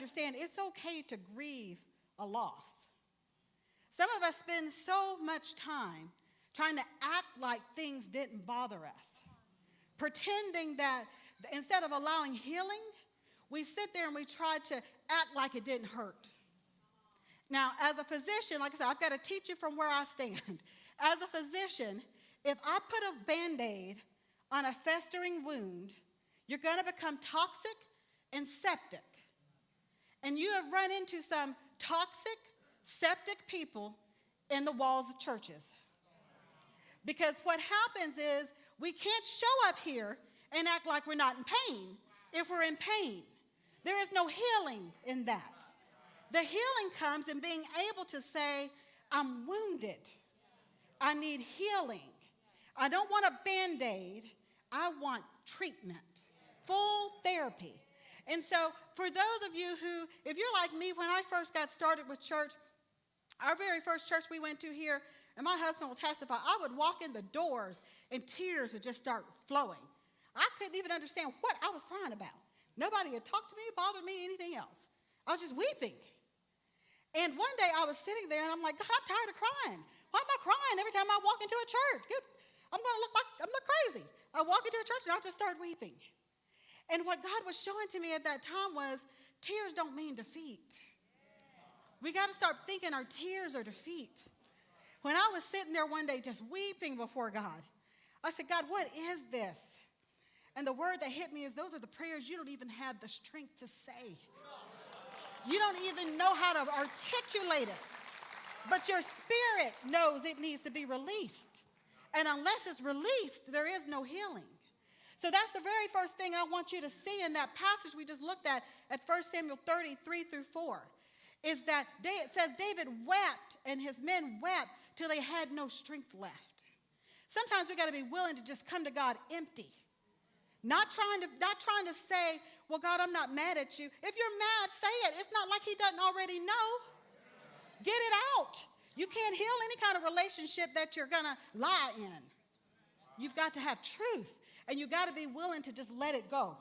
understand it's okay to grieve a loss. Some of us spend so much time trying to act like things didn't bother us, pretending that instead of allowing healing, we sit there and we try to act like it didn't hurt. Now, as a physician, like I said, I've got to teach you from where I stand. As a physician, if I put a Band-Aid on a festering wound, you're going to become toxic and septic. And you have run into some toxic, septic people in the walls of churches. Because what happens is we can't show up here and act like we're not in pain if we're in pain. There is no healing in that. The healing comes in being able to say, I'm wounded. I need healing. I don't want a Band-Aid. I want treatment, full therapy. And so for those of you who, if you're like me, when I first got started with church, our very first church we went to here, and my husband will testify, I would walk in the doors and tears would just start flowing. I couldn't even understand what I was crying about. Nobody had talked to me, bothered me, anything else. I was just weeping. And one day I was sitting there and I'm like, God, I'm tired of crying. Why am I crying every time I walk into a church? I'm going to look crazy. I walk into a church and I just start weeping. And what God was showing to me at that time was tears don't mean defeat. We got to start thinking our tears are defeat. When I was sitting there one day just weeping before God, I said, God, what is this? And the word that hit me is those are the prayers you don't even have the strength to say. You don't even know how to articulate it. But your spirit knows it needs to be released. And unless it's released, there is no healing. So that's the very first thing I want you to see in that passage we just looked at 1 Samuel 33 through 4, is that it says David wept and his men wept till they had no strength left. Sometimes we got to be willing to just come to God empty. Not trying to say, well, God, I'm not mad at you. If you're mad, say it. It's not like he doesn't already know. Get it out. You can't heal any kind of relationship that you're going to lie in. You've got to have truth, and you've got to be willing to just let it go.